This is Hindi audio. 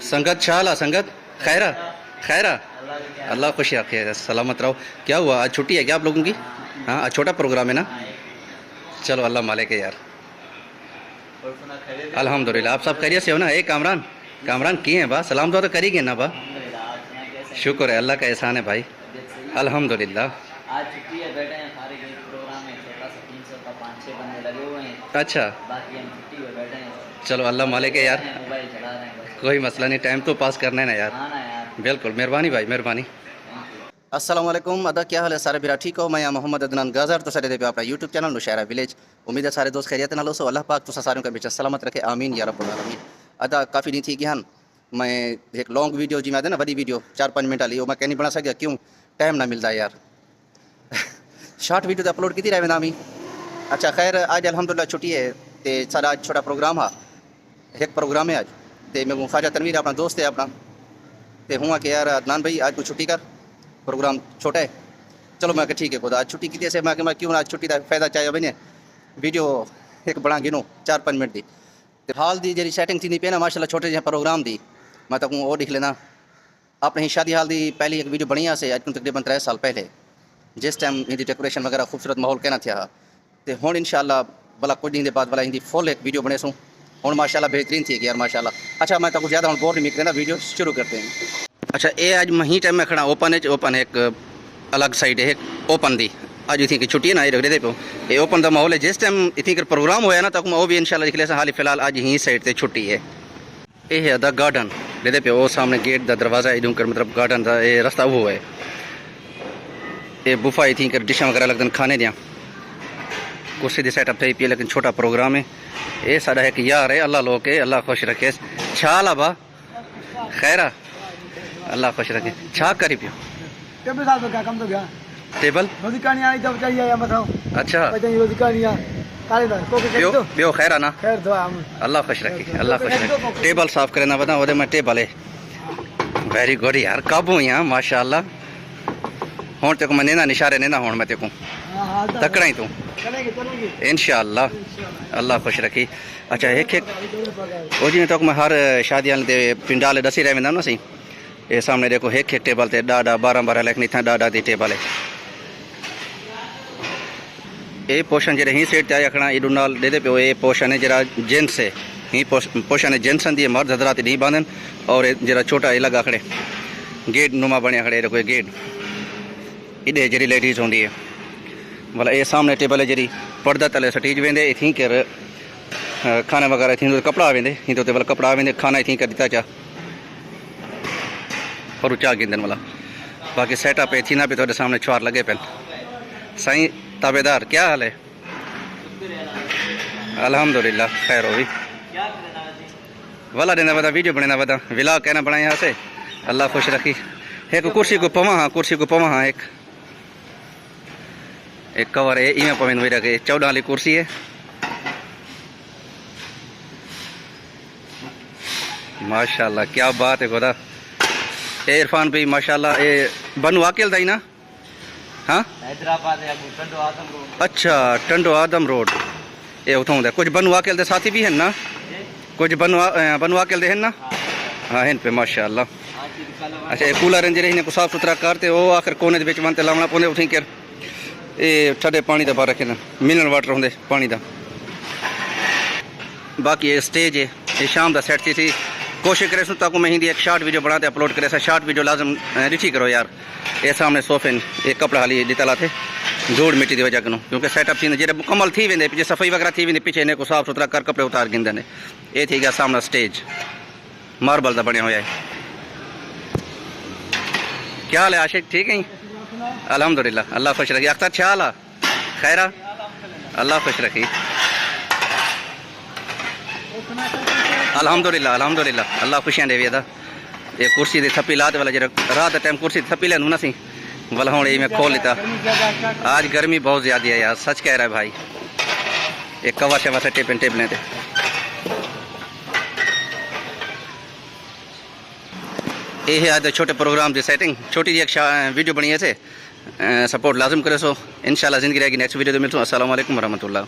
संगत शाला संगत खैरा खैरा, अल्लाह खुश रखे, सलामत रहो। क्या हुआ, आज छुट्टी है क्या आप लोगों की? हाँ, आज छोटा प्रोग्राम है ना। चलो अल्लाह मालिक है यार। अल्हम्दुलिल्लाह, आप सब खैरियत से हो ना? एक कामरान कामरान किए हैं बा, सलाम दुआ तो करेंगे ना बा। शुक्र है, अल्लाह का एहसान है भाई, अल्हम्दुलिल्लाह। आज छुट्टी है, बैठे हैं, सारे प्रोग्राम है, छोटा सा 300 का 5-6 बंदे लगे हुए हैं। अच्छा, बाकी हम छुट्टी में बैठे हैं। चलो अल्लाह मालिक है यार, मोबाइल चला रहे हैं बस। कोई मसला नहीं, टाइम तो पास करना है ना यार। हाँ ना यार, बिल्कुल, मेहरबानी भाई, मेहरबानी। अस्सलाम वालेकुम, अदा क्या हाल है सारे बिरा? ठीक हो? मैं मोहम्मद अदनान गाजर तो सारे पे अपना यूट्यूब चैनल नुशैरा विलेज। उम्मीद है सारे दोस्त खैरियत नालो सो, अल्लाह पाक तो सारों का बेचा सलामत रखे, आमीन या रब्बुल आलमीन। अदा काफ़ी नहीं थी कि हाँ मैं एक लॉन्ग वीडियो जी मैं ना बड़ी वीडियो 4-5 मिनट वाली वो मैं कहनी बना सकिया, क्यों टाइम ना मिलता यार। शॉर्ट वीडियो तो अपलोड की रहे नामी। अच्छा खैर, आज अल्हम्दुलिल्लाह छुट्टी है तो सारा आज छोटा प्रोग्राम है, एक प्रोग्राम है आज। तो मैं ख्वाजा तनवीर अपना दोस्त है अपना, तो हुआ कि यार अदनान भाई आज को छुट्टी कर, प्रोग्राम छोटा है। चलो मैं ठीक है खुदा आज छुट्टी की, मैं क्यों आज छुट्टी का फायदा चाहिए बने वीडियो एक बड़ा गिनो 4-5 मिनट दी। तो हाल दी जी सैटिंग थी पे ना माशाल्लाह, छोटे जहाँ प्रोग्राम दी मैं तो वो दिख लेना। अपने ही शादी हाल दी पहली एक वीडियो बढ़िया से, आज तकरीबन 3 साल पहले, जिस टाइम हिंदी डेकोरेशन वगैरह खूबसूरत माहौल कहना था। तो हूँ इंशाल्लाह भला कुछ दिन के बाद भला हिंदी फुल एक वीडियो बने सूँ हूँ माशाल्लाह बेहतरीन थी यार माशाल्लाह। अच्छा मैं तो कुछ ज़्यादा हूँ बोर नहीं निकले ना, वीडियो शुरू करते हैं। अच्छा ये आज मही टाइम में खड़ा ओपन है, ओपन है एक अलग साइड है एक ओपन दी। आज इतनी की छुट्टी है ना, ये पे ये ओपन का माहौल है। जिस टाइम इतनी कर प्रोग्राम होया ना तक वो भी इंशाल्लाह निकले से, हाल फिलहाल आज यहीं साइड से छुट्टी है। ये है द गार्डन दे पे वो सामने गेट का दरवाज़ा है, इधर मतलब गार्डन का ये रास्ता वो है। ये बुफा थी कर डिशा वगैरह लगन खाने दिया, कुर्सी दी सेटअप थी पी, लेकिन छोटा प्रोग्राम है। ये साढ़ा है कि यार है, अल्लाह लोग के अल्लाह खुश रखे। छाल बा खैरा, अल्लाह खुश रखे। छा करी पियो टेबल साहब क्या कम तो गया टेबल रोजिकानी आई जब चाहिए या बताओ। अच्छा बताइए रोजिकानी काले दा को के पियो पियो खैरा ना, खैर दो हम अल्लाह खुश रखे, अल्लाह खुश रखे। टेबल साफ करे ना बता वो मैं टेबल है। वेरी गुड यार, कब हूँ यहाँ माशाल्लाह। हूँ तेको मैं नेना निशारे नेना हूँ मैं तेको तकड़ा ही तू इंशाअल्लाह, अल्लाह खुश रखी। अच्छा एक एक वो जी तो मैं हर शादी पिंडाले दसी रहे ना सी, ये सामने देखो एक टेबल ते डाडा 12 लिखनी था डाडा दी टेबल है। ये पोषण जरा ही सेट आया खड़ा इडू नाल दे पे ये पोषण है जरा जेंट्स है, ही पोषण है जेंट्स दी, मर्द हजरात नहीं बांधन। और जरा छोटा ये लगा खड़े गेट नुमा बने खड़े, देखो ये गेट इडे जरी लेडीज होंगी है भला। ये सामने टेबल है जरी पर्दा तले सटीज वेंदे थी कर खाना वगैरह थी कपड़ा वेंदे ही तो भला कपड़ा वेंदे खाना थी कर दिता चा और चाह गिंदन वाला। बाकी सेटअप है थी ना पे थोड़े सामने छुआर लगे पेन। साईं ताबेदार क्या हाल है? अल्हम्दुलिल्लाह खैर हो भी वाला देना बता वीडियो बना बता विला कहना बना यहाँ से, अल्लाह खुश रखी। एक कुर्सी को पवा हाँ, कुर्सी को पवा हाँ, एक कवर है इवें पवें वही रखे 14 वाली कुर्सी है माशाल्लाह, क्या बात है खुदा। ए इरफान भाई माशाल्लाह, ये बनु वाकिल दाई ना? हाँ हैदराबाद है टंडो आदम रोड। अच्छा टंडो आदम रोड ये उठा होंगे। कुछ बनु वाकिल दे साथी भी हैं ना, कुछ बनु वाकिल दे हैं ना? हाँ हैं पे माशाल्लाह। अच्छा ये कूलर इंजरे इन्हें को साफ सुथरा करते वो आखिर कोने के मन से लावना पौंदे उठी कर ये ठंडे पानी का बाहर रखे ना, मिनरल वाटर होंगे पानी का। बाकी ये स्टेज है, ये शाम का सेट थी। कोशिश करे सुन ताकि मैं हिंदी एक शॉर्ट वीडियो बनाते अपलोड करे, शॉर्ट वीडियो लाजम रिची करो यार। ये सामने सोफे ये कपड़ा हाली दितला थे धूड़ मिट्टी की वजह कनो, क्योंकि सेटअप थी जैसे मुकम्मल थी वेंदे पीछे सफाई वगैरह थी वेंदी, पीछे इन्हें को साफ सुथरा कर कपड़े उतार गिंदे ने। ये थी गया सामना स्टेज मार्बल का बनया हुआ है। क्या हाल है आशिक, ठीक है? अल्हम्दुलिल्लाह, अल्लाह खुश रखी। अख्तर क्या हाल है? खैरा, अल्लाह खुश रखी। अल्हम्दुलिल्लाह अल्हम्दुलिल्लाह, अल्लाह खुशियां देवी था। ये कुर्सी दी थप्पी लाते वाला जरा रात टाइम कुर्सी थप्पी लेनू ना सी वाला हूँ मैं खोल लेता। आज गर्मी बहुत ज़्यादा है यार, सच कह रहा है भाई। एक कवा शवा से टेपन टेबलें थे। ये है आज छोटे प्रोग्राम की सेटिंग, छोटी जी एक वीडियो बनी है से सपोर्ट लाजम करे सो इंशाल्लाह ज़िंदगी रहेगी। नेक्स्ट वीडियो तो मिलता हूँ। अस्सलाम वालेकुम वरहमतुल्लाह।